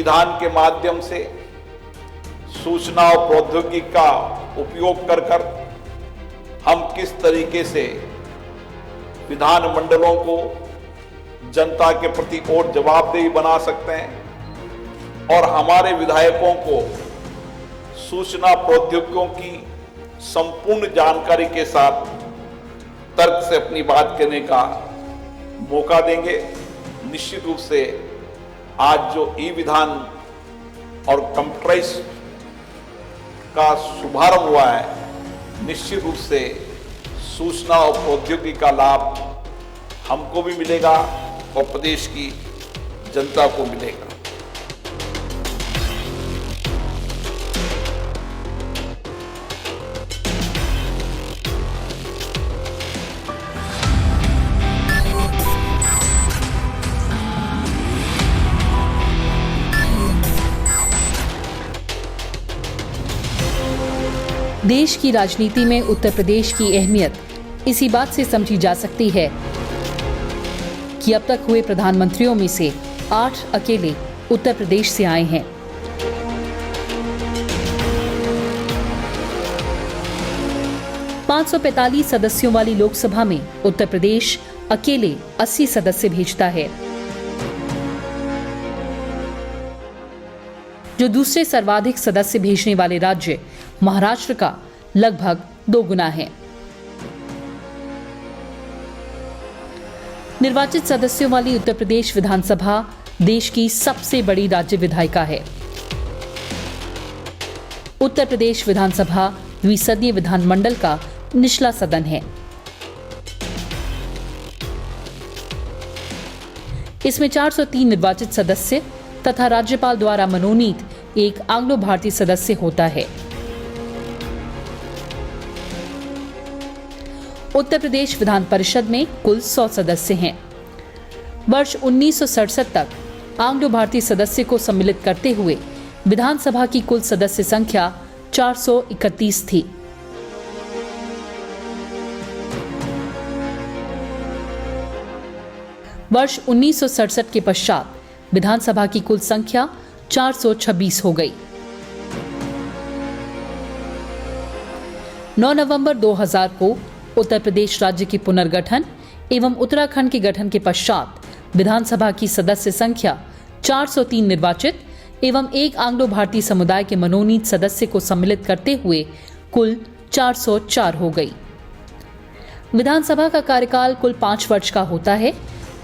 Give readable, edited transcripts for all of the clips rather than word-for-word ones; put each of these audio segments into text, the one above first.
विधान के माध्यम से सूचना और प्रौद्योगिकी का उपयोग कर हम किस तरीके से विधान मंडलों को जनता के प्रति और जवाबदेही बना सकते हैं और हमारे विधायकों को सूचना प्रौद्योगिकियों की संपूर्ण जानकारी के साथ तर्क से अपनी बात कहने का मौका देंगे। निश्चित रूप से आज जो ई विधान और कंप्यूटराइज का शुभारंभ हुआ है, निश्चित रूप से सूचना और प्रौद्योगिकी का लाभ हमको भी मिलेगा और प्रदेश की जनता को मिलेगा। देश की राजनीति में उत्तर प्रदेश की अहमियत इसी बात से समझी जा सकती है कि अब तक हुए प्रधानमंत्रियों में से 8 अकेले उत्तर प्रदेश से आए हैं। (545) सदस्यों वाली लोकसभा में उत्तर प्रदेश अकेले 80 सदस्य भेजता है, जो दूसरे सर्वाधिक सदस्य भेजने वाले राज्य महाराष्ट्र का लगभग 2 गुना है। निर्वाचित सदस्यों वाली उत्तर प्रदेश विधानसभा देश की सबसे बड़ी राज्य विधायिका है। उत्तर प्रदेश विधानसभा द्विसदनीय विधानमंडल का निचला सदन है। इसमें 403 निर्वाचित सदस्य तथा राज्यपाल द्वारा मनोनीत एक एंग्लो भारतीय सदस्य होता है। उत्तर प्रदेश विधान परिषद में कुल 100 सदस्य हैं। वर्ष 1967 तक एंग्लो भारतीय सदस्य को सम्मिलित करते हुए विधानसभा की कुल सदस्य संख्या 431 थी। वर्ष 1967 के पश्चात विधानसभा की कुल संख्या 426 हो गई। 9 नवंबर 2000 को उत्तर प्रदेश राज्य के पुनर्गठन एवं उत्तराखंड के गठन के पश्चात विधानसभा की सदस्य संख्या 403 निर्वाचित एवं एक एंग्लो भारतीय समुदाय के मनोनीत सदस्य को सम्मिलित करते हुए कुल 404 हो गई। विधानसभा का कार्यकाल कुल 5 वर्ष का होता है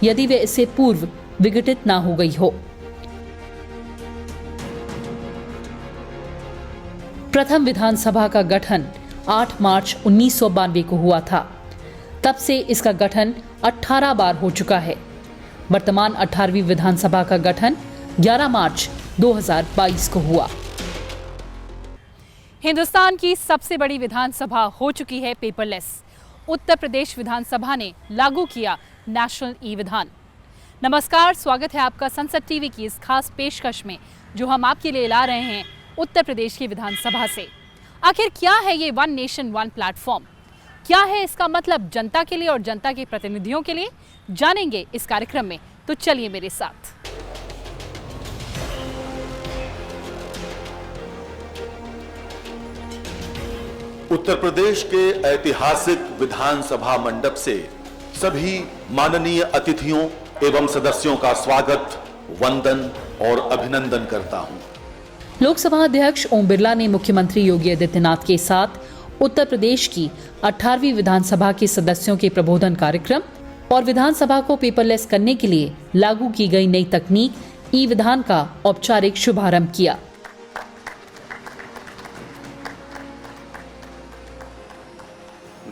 यदि वे इससे पूर्व विघटित ना हो गई हो। प्रथम विधानसभा का गठन 8 मार्च 1992 को हुआ था। तब से इसका गठन 18 बार हो चुका है। वर्तमान 18वीं विधानसभा का गठन 11 मार्च 2022 को हुआ। हिंदुस्तान की सबसे बड़ी विधानसभा हो चुकी है पेपरलेस। उत्तर प्रदेश विधानसभा ने लागू किया नेशनल ई विधान। नमस्कार, स्वागत है आपका संसद टीवी की इस खास पेशकश में जो हम आपके लिए ला रहे हैं उत्तर प्रदेश की विधानसभा से। आखिर क्या है ये वन नेशन वन प्लेटफॉर्म, क्या है इसका मतलब जनता के लिए और जनता के प्रतिनिधियों के लिए, जानेंगे इस कार्यक्रम में। तो चलिए मेरे साथ। उत्तर प्रदेश के ऐतिहासिक विधानसभा मंडप से सभी माननीय अतिथियों एवं सदस्यों का स्वागत, वंदन और अभिनंदन करता हूं। लोकसभा अध्यक्ष ओम बिरला ने मुख्यमंत्री योगी आदित्यनाथ के साथ उत्तर प्रदेश की 18वीं विधानसभा के सदस्यों के प्रबोधन कार्यक्रम और विधानसभा को पेपरलेस करने के लिए लागू की गई नई तकनीक ई विधान का औपचारिक शुभारंभ किया।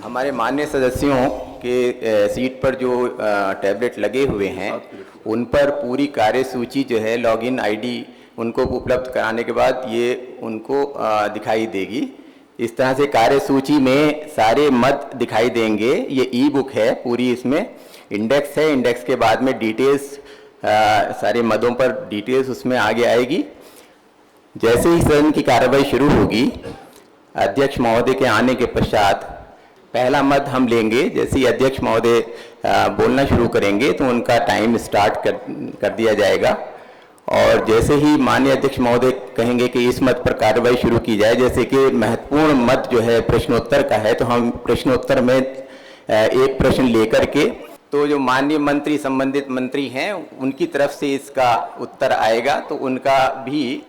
हमारे माननीय सदस्यों के सीट पर जो टैबलेट लगे हुए हैं उन पर पूरी कार्यसूची जो है लॉगिन आईडी उनको उपलब्ध कराने के बाद ये उनको दिखाई देगी। इस तरह से कार्यसूची में सारे मत दिखाई देंगे। ये ई बुक है पूरी, इसमें इंडेक्स है, इंडेक्स के बाद में डिटेल्स, सारे मदों पर डिटेल्स उसमें आगे आएगी। जैसे ही सदन की कार्रवाई शुरू होगी, अध्यक्ष महोदय के आने के पश्चात पहला मत हम लेंगे। जैसे ही अध्यक्ष महोदय बोलना शुरू करेंगे तो उनका टाइम स्टार्ट कर दिया जाएगा और जैसे ही माननीय अध्यक्ष महोदय कहेंगे कि इस मत पर कार्रवाई शुरू की जाए, जैसे कि महत्वपूर्ण मत जो है प्रश्नोत्तर का है, तो हम प्रश्नोत्तर में एक प्रश्न लेकर के, तो जो माननीय मंत्री, संबंधित मंत्री हैं, उनकी तरफ से इसका उत्तर आएगा, तो उनका भी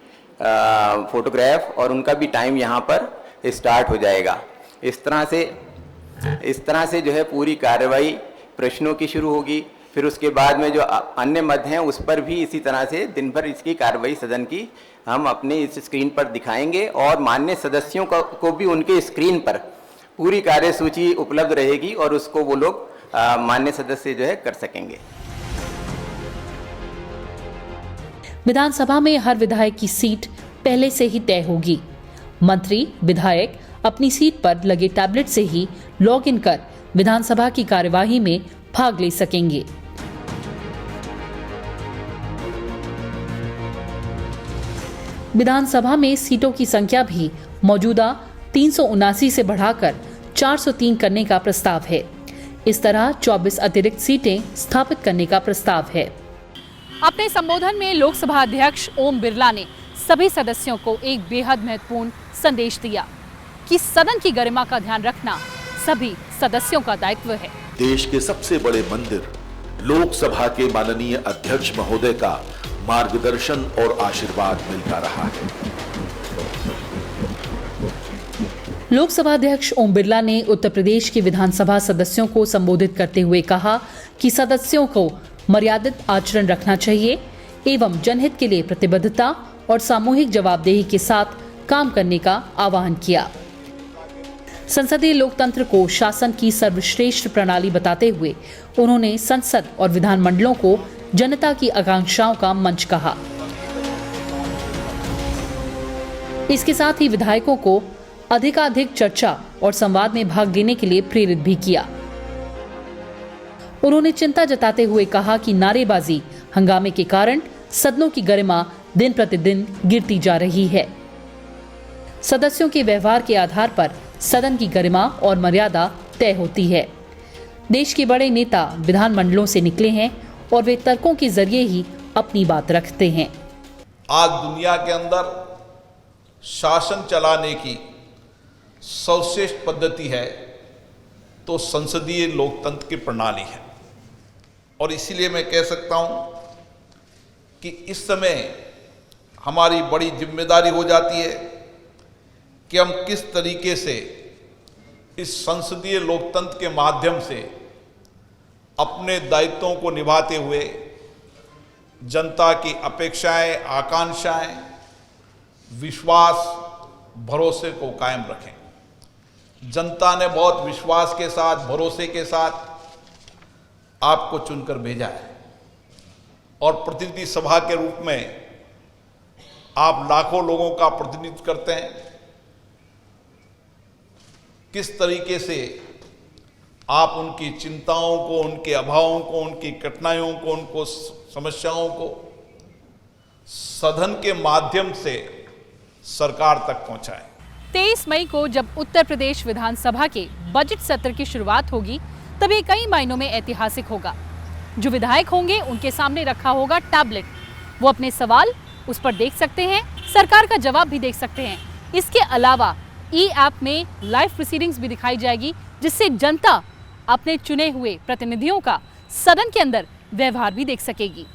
फोटोग्राफ और उनका भी टाइम यहाँ पर स्टार्ट हो जाएगा। इस तरह से जो है पूरी कार्रवाई प्रश्नों की शुरू होगी। फिर उसके बाद में जो अन्य मद हैं उस पर भी इसी तरह से दिन भर इसकी कार्रवाई सदन की हम अपने इस स्क्रीन पर दिखाएंगे और माननीय सदस्यों को भी उनके स्क्रीन पर पूरी कार्यसूची उपलब्ध रहेगी और उसको वो लोग माननीय सदस्य जो है कर सकेंगे। विधानसभा में हर विधायक की सीट पहले से ही तय होगी। मंत्री, विधायक अपनी सीट पर लगे टैबलेट से ही लॉग इन कर विधानसभा की कार्यवाही में भाग ले सकेंगे। विधानसभा में सीटों की संख्या भी मौजूदा 379 से बढ़ाकर 403 करने का प्रस्ताव है। इस तरह 24 अतिरिक्त सीटें स्थापित करने का प्रस्ताव है। अपने संबोधन में लोकसभा अध्यक्ष ओम बिरला ने सभी सदस्यों को एक बेहद महत्वपूर्ण संदेश दिया कि सदन की गरिमा का ध्यान रखना सभी सदस्यों का दायित्व है। देश के सबसे बड़े मंदिर लोकसभा के माननीय अध्यक्ष महोदय का मार्गदर्शन और आशीर्वाद मिलता रहा है। लोकसभा अध्यक्ष ओम बिरला ने उत्तर प्रदेश के विधानसभा सदस्यों को संबोधित करते हुए कहा कि सदस्यों को मर्यादित आचरण रखना चाहिए एवं जनहित के लिए प्रतिबद्धता और सामूहिक जवाबदेही के साथ काम करने का आह्वान किया। संसदीय लोकतंत्र को शासन की सर्वश्रेष्ठ प्रणाली बताते हुए उन्होंने संसद और विधानमंडलों को जनता की आकांक्षाओं का मंच कहा। इसके साथ ही विधायकों को अधिकाधिक चर्चा और संवाद में भाग लेने के लिए प्रेरित भी किया। उन्होंने चिंता जताते हुए कहा कि नारेबाजी, हंगामे के कारण सदनों की गरिमा दिन प्रतिदिन गिरती जा रही है। सदस्यों के व्यवहार के आधार पर सदन की गरिमा और मर्यादा तय होती है। देश के बड़े नेता विधानमंडलों से निकले हैं और वे तर्कों के जरिए ही अपनी बात रखते हैं। आज दुनिया के अंदर शासन चलाने की सर्वश्रेष्ठ पद्धति है तो संसदीय लोकतंत्र की प्रणाली है और इसीलिए मैं कह सकता हूं कि इस समय हमारी बड़ी जिम्मेदारी हो जाती है कि हम किस तरीके से इस संसदीय लोकतंत्र के माध्यम से अपने दायित्वों को निभाते हुए जनता की अपेक्षाएं, आकांक्षाएं, विश्वास, भरोसे को कायम रखें। जनता ने बहुत विश्वास के साथ, भरोसे के साथ आपको चुनकर भेजा है और प्रतिनिधि सभा के रूप में आप लाखों लोगों का प्रतिनिधित्व करते हैं। किस तरीके से आप उनकी चिंताओं को, उनके अभावों को, उनकी कठिनाइयों को, उनको समस्याओं को सदन के माध्यम से सरकार तक पहुंचाएं। 23 मई को जब उत्तर प्रदेश विधानसभा के बजट सत्र की शुरुआत होगी तब ये कई मायनों में ऐतिहासिक होगा। जो विधायक होंगे उनके सामने रखा होगा टैबलेट, वो अपने सवाल उस पर देख सकते हैं, सरकार का जवाब भी देख सकते हैं। इसके अलावा ई-ऐप में लाइव प्रोसीडिंग्स भी दिखाई जाएगी जिससे जनता अपने चुने हुए प्रतिनिधियों का सदन के अंदर व्यवहार भी देख सकेगी।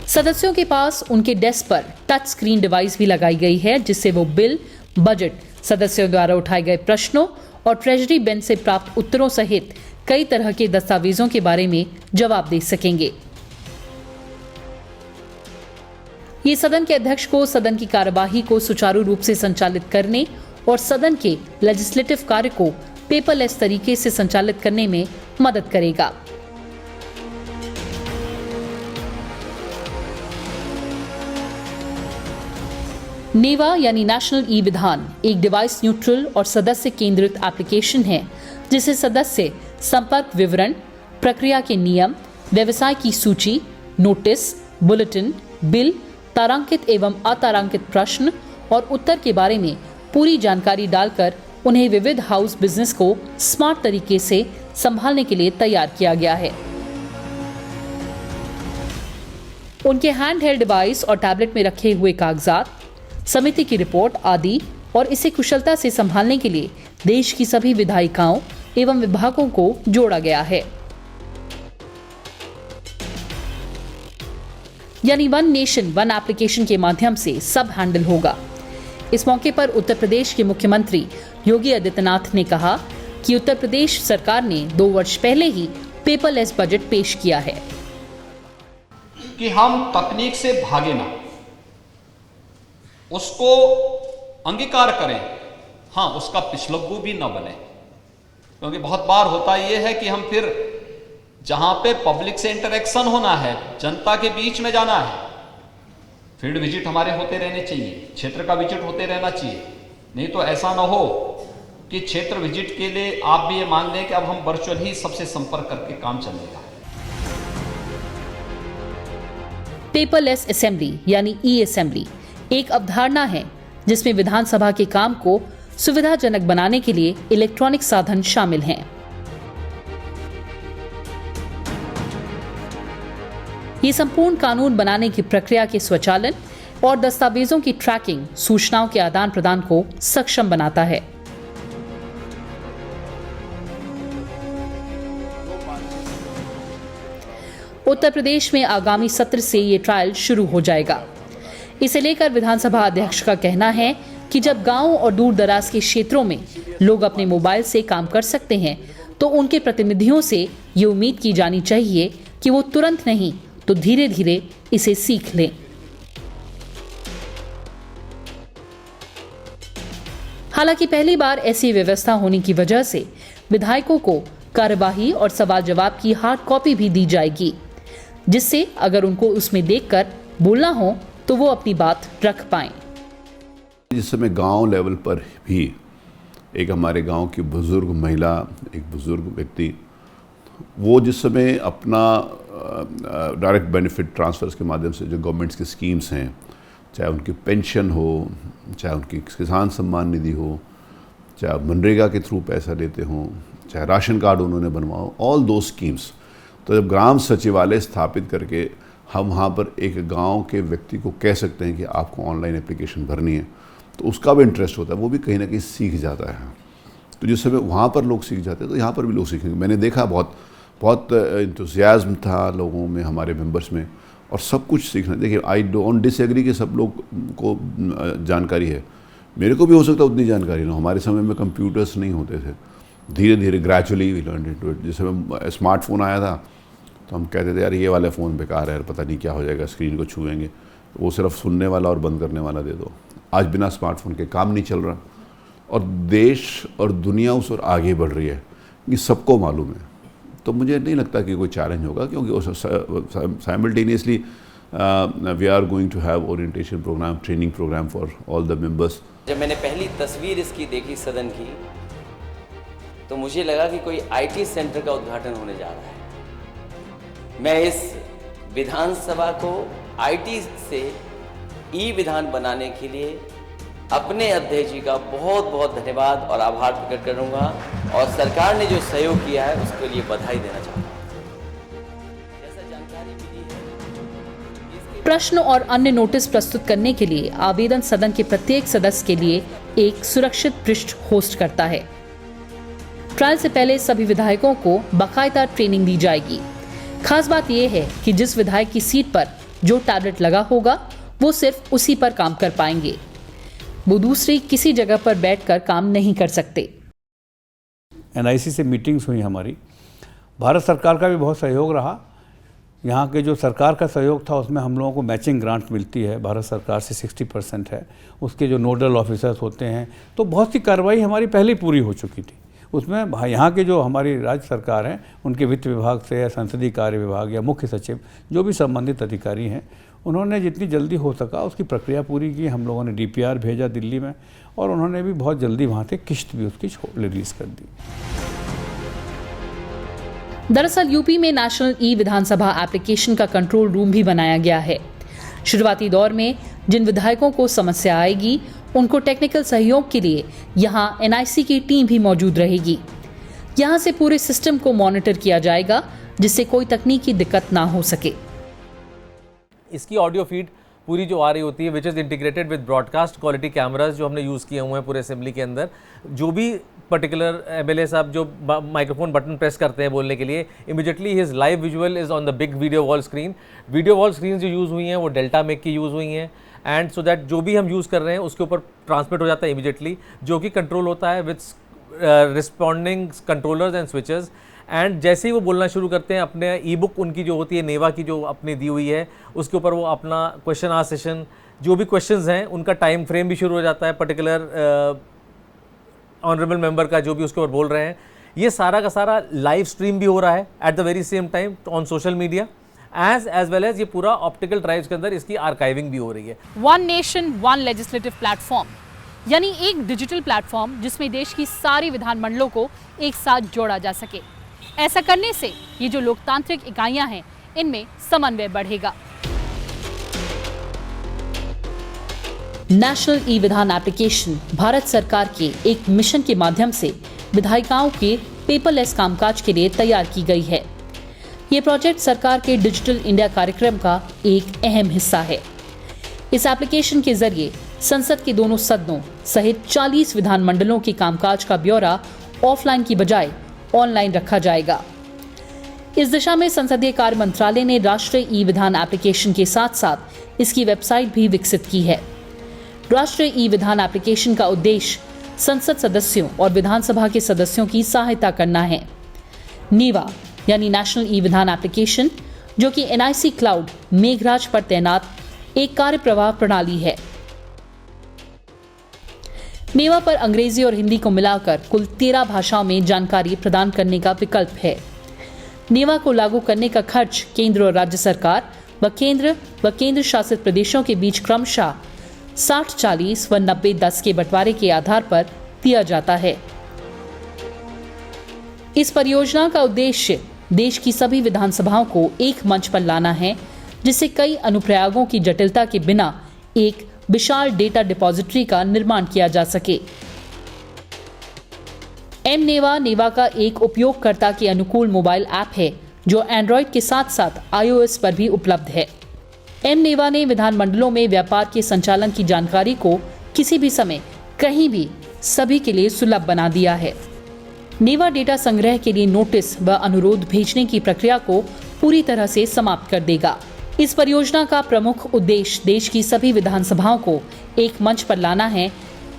सदस्यों के पास उनके डेस्क पर टच स्क्रीन डिवाइस भी लगाई गई है जिससे वो बिल, बजट, सदस्यों द्वारा उठाए गए प्रश्नों और ट्रेजरी बेंच से प्राप्त उत्तरों सहित कई तरह के दस्तावेजों के बारे में जवाब दे सकेंगे। ये सदन के अध्यक्ष को सदन की कार्यवाही को सुचारू रूप से संचालित करने और सदन के लेजिस्लेटिव कार्य को पेपरलेस तरीके से संचालित करने में मदद करेगा। नेवा यानी नेशनल ई विधान एक डिवाइस न्यूट्रल और सदस्य केंद्रित एप्लीकेशन है जिसे सदस्य संपर्क विवरण, प्रक्रिया के नियम, व्यवसाय की सूची, नोटिस, बुलेटिन, बिल, तारांकित एवं अतारांकित प्रश्न और उत्तर के बारे में पूरी जानकारी डालकर उन्हें विविध हाउस बिजनेस को स्मार्ट तरीके से संभालने के लिए तैयार किया गया है। उनके हैंड हेल्ड डिवाइस और टैबलेट में रखे हुए कागजात, समिति की रिपोर्ट आदि और इसे कुशलता से संभालने के लिए देश की सभी विधायिकाओं एवं विभागों को जोड़ा गया है। यानी वन नेशन वन एप्लीकेशन के माध्यम से सब हैंडल होगा। इस मौके पर उत्तर प्रदेश के मुख्यमंत्री योगी आदित्यनाथ ने कहा कि उत्तर प्रदेश सरकार ने 2 वर्ष पहले ही पेपरलेस बजट पेश किया है कि हम तकनीक से भागे ना, उसको अंगीकार करें, हाँ उसका पिछलग्गू भी ना बने। क्योंकि बहुत बार होता यह है कि हम फिर जहां पे पब्लिक से इंटरेक्शन होना है, जनता के बीच में जाना है, फील्ड विजिट हमारे होते रहने चाहिए, क्षेत्र का विजिट होते रहना चाहिए। नहीं तो ऐसा ना हो कि क्षेत्र विजिट के लिए आप भी ये मान लें कि अब हम वर्चुअल ही सबसे संपर्क करके काम चलेगा। पेपरलेस असेंबली यानी ई असेंबली एक अवधारणा है जिसमें विधानसभा के काम को सुविधाजनक बनाने के लिए इलेक्ट्रॉनिक साधन शामिल हैं। ये संपूर्ण कानून बनाने की प्रक्रिया के स्वचालन और दस्तावेजों की ट्रैकिंग, सूचनाओं के आदान प्रदान को सक्षम बनाता है। उत्तर प्रदेश में आगामी सत्र से ये ट्रायल शुरू हो जाएगा। इसे लेकर विधानसभा अध्यक्ष का कहना है कि जब गांव और दूर दराज के क्षेत्रों में लोग अपने मोबाइल से काम कर सकते हैं, तो उनके प्रतिनिधियों से ये उम्मीद की जानी चाहिए कि वो तुरंत नहीं तो धीरे धीरे इसे सीख लें। हालांकि पहली बार ऐसी व्यवस्था होने की वजह से विधायकों को कार्यवाही और सवाल जवाब की हार्ड कॉपी भी दी जाएगी, जिससे अगर उनको उसमें देखकर बोलना हो तो वो अपनी बात रख पाएं। जिस समय गांव लेवल पर भी एक हमारे गांव की बुजुर्ग महिला, एक बुजुर्ग व्यक्ति, वो जिस समय अपना डायरेक्ट बेनिफिट ट्रांसफर्स के माध्यम से जो गवर्नमेंट्स की स्कीम्स हैं, चाहे उनकी पेंशन हो, चाहे उनकी किसान सम्मान निधि हो, चाहे मनरेगा के थ्रू पैसा लेते हों, चाहे राशन कार्ड उन्होंने बनवाओ, ऑल दो स्कीम्स, तो जब ग्राम सचिवालय स्थापित करके हम वहाँ पर एक गांव के व्यक्ति को कह सकते हैं कि आपको ऑनलाइन एप्लीकेशन भरनी है, तो उसका भी इंटरेस्ट होता है, वो भी कहीं ना कहीं सीख जाता है। तो जिस समय वहाँ पर लोग सीख जाते हैं तो यहाँ पर भी लोग सीखेंगे। मैंने देखा बहुत इंथुसियाज्म था लोगों में, हमारे मेंबर्स में, और सब कुछ सीखना। देखिए, आई डोंट डिसएग्री कि सब लोग को जानकारी है, मेरे को भी हो सकता है उतनी जानकारी ना। हमारे समय में कंप्यूटर्स नहीं होते थे, धीरे धीरे gradually we learn into it. जिस समय स्मार्टफोन आया था तो हम कहते थे यार ये वाला फ़ोन बेकार है यार, पता नहीं क्या हो जाएगा, स्क्रीन को छुएंगे, वो सिर्फ सुनने वाला और बंद करने वाला दे दो। आज बिना स्मार्टफोन के काम नहीं चल रहा, और देश और दुनिया उस और आगे बढ़ रही है, ये सबको मालूम है। तो मुझे नहीं लगता कि कोई चैलेंज होगा, क्योंकि simultaneously we are going to have orientation program, training program for all the members. जब मैंने पहली तस्वीर इसकी देखी सदन की, तो मुझे लगा कि कोई आईटी सेंटर का उद्घाटन होने जा रहा है। मैं इस विधानसभा को आईटी से ई विधान बनाने के लिए अपने अध्यक्ष जी का बहुत बहुत धन्यवाद और आभार प्रकट करूंगा, और सरकार ने जो सहयोग किया है उसके लिए बधाई देना चाहता हूं। जैसा जानकारी मिली है, प्रश्न और अन्य नोटिस प्रस्तुत करने के लिए आवेदन सदन के प्रत्येक सदस्य के लिए एक सुरक्षित पृष्ठ होस्ट करता है। ट्रायल से पहले सभी विधायकों को बाकायदा ट्रेनिंग दी जाएगी। खास बात यह है कि जिस विधायक की सीट पर जो टैबलेट लगा होगा वो सिर्फ उसी पर काम कर पाएंगे, वो दूसरी किसी जगह पर बैठकर काम नहीं कर सकते। एनआईसी से मीटिंग्स हुई हमारी, भारत सरकार का भी बहुत सहयोग रहा। यहाँ के जो सरकार का सहयोग था उसमें हम लोगों को मैचिंग ग्रांट मिलती है, भारत सरकार से 60% है, उसके जो नोडल ऑफिसर्स होते हैं, तो बहुत सी कार्रवाई हमारी पहले ही पूरी हो चुकी थी। उसमें यहाँ के जो हमारी राज्य सरकार हैं, उनके वित्त विभाग से या संसदीय कार्य विभाग या मुख्य सचिव, जो भी संबंधित अधिकारी हैं, उन्होंने जितनी जल्दी हो सका उसकी प्रक्रिया पूरी की। हम लोगों ने डीपीआर भेजा दिल्ली में, और उन्होंने भी बहुत जल्दी वहाँ से किस्त भी उसकी रिलीज कर दी। दरअसल यूपी में नेशनल ई विधानसभा एप्लीकेशन का कंट्रोल रूम भी बनाया गया है। शुरुआती दौर में जिन विधायकों को समस्या आएगी, उनको टेक्निकल सहयोग के लिए यहाँ एनआईसी की टीम भी मौजूद रहेगी। यहाँ से पूरे सिस्टम को मॉनिटर किया जाएगा जिससे कोई तकनीकी दिक्कत ना हो सके। इसकी ऑडियो फीड पूरी जो आ रही होती है which is integrated with broadcast quality cameras जो हमने यूज़ किए हुए हैं पूरे असेंबली के अंदर। जो भी पर्टिकुलर एमएलए साहब जो माइक्रोफोन बटन प्रेस करते हैं बोलने के लिए, immediately his live visual is on the big video wall screen. Video wall screen जो यूज़ हुई हैं वो डेल्टा मेक की यूज़ हुई हैं, एंड सो दैट जो भी हम यूज़ कर रहे हैं उसके ऊपर ट्रांसमिट हो जाता है इमीडिएटली, जो कि कंट्रोल होता है with responding controllers and switches. And जैसे ही वो बोलना शुरू करते हैं, अपने ई बुक उनकी जो होती है नेवा की जो अपनी दी हुई है उसके ऊपर वो अपना क्वेश्चन आंसर सेशन जो भी क्वेश्चंस हैं उनका टाइम फ्रेम भी शुरू हो जाता है, पर्टिकुलर ऑनरेबल मेंबर का जो भी उसके ऊपर बोल रहे हैं। ये सारा का सारा लाइव स्ट्रीम भी हो रहा है at the very same time on social media as well as ये पूरा ऑप्टिकल ड्राइव्स के अंदर इसकी आर्काइविंग भी हो रही है। One nation one legislative platform, यानी एक डिजिटल प्लेटफॉर्म जिसमें देश की सारी विधानमंडलों को एक साथ जोड़ा जा सके। ऐसा करने से ये जो लोकतांत्रिक इकाइयां हैं इनमें समन्वय बढ़ेगा। नेशनल ई विधान एप्लीकेशन भारत सरकार के एक मिशन के माध्यम से विधायिकाओं के पेपरलेस कामकाज के लिए तैयार की गई है। ये प्रोजेक्ट सरकार के डिजिटल इंडिया कार्यक्रम का एक अहम हिस्सा है। इस एप्लीकेशन के जरिए संसद के दोनों सदनों सहित 40 विधानमंडलों के कामकाज का ब्यौरा ऑफलाइन की बजाय ऑनलाइन रखा जाएगा। इस दिशा में संसदीय कार्य मंत्रालय ने राष्ट्रीय ई विधान एप्लीकेशन के साथ साथ इसकी वेबसाइट भी विकसित की है। राष्ट्रीय ई विधान एप्लीकेशन का उद्देश्य संसद सदस्यों और विधानसभा के सदस्यों की सहायता करना है। नीवा यानी नेशनल ई विधान एप्लीकेशन, जो कि एनआईसी क्लाउड मेघराज पर तैनात एक कार्य प्रवाह प्रणाली है। नेवा पर अंग्रेजी और हिंदी को मिलाकर कुल 13 भाषाओं में जानकारी प्रदान करने का विकल्प है। नेवा को लागू करने का खर्च केंद्र और राज्य सरकार व केंद्र शासित प्रदेशों के बीच क्रमशः 60-40 व 90-10 के बंटवारे के आधार पर दिया जाता है। इस परियोजना का उद्देश्य देश की सभी विधानसभाओं को एक मंच पर लाना है, जिससे कई अनुप्रयोगों की जटिलता के बिना एक विशाल डेटा डिपॉजिटरी का निर्माण किया जा सके। एम नेवा का एक उपयोगकर्ता के अनुकूल मोबाइल ऐप है जो एंड्रॉइड के साथ साथ iOS पर भी उपलब्ध है। एम नेवा ने विधानमंडलों में व्यापार के संचालन की जानकारी को किसी भी समय कहीं भी सभी के लिए सुलभ बना दिया है। नेवा डेटा संग्रह के लिए नोटिस व अनुरोध भेजने की प्रक्रिया को पूरी तरह से समाप्त कर देगा। इस परियोजना का प्रमुख उद्देश्य देश की सभी विधानसभाओं को एक मंच पर लाना है।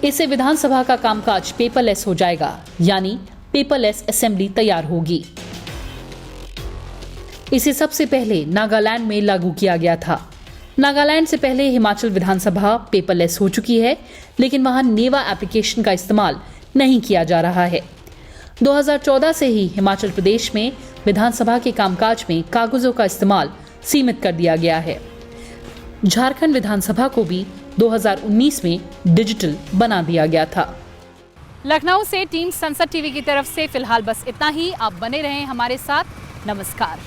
इससे विधानसभा का कामकाज पेपरलेस हो जाएगा, यानी पेपरलेस असेंबली तैयार होगी। इसे सबसे पहले नागालैंड में लागू किया गया था। नागालैंड से पहले हिमाचल विधानसभा पेपरलेस हो चुकी है, लेकिन वहां नेवा एप्लीकेशन का इस्तेमाल नहीं किया जा रहा है। 2014 से ही हिमाचल प्रदेश में विधानसभा के कामकाज में कागजों का इस्तेमाल सीमित कर दिया गया है। झारखंड विधानसभा को भी 2019 में डिजिटल बना दिया गया था। लखनऊ से टीम संसद टीवी की तरफ से फिलहाल बस इतना ही। आप बने रहें हमारे साथ। नमस्कार।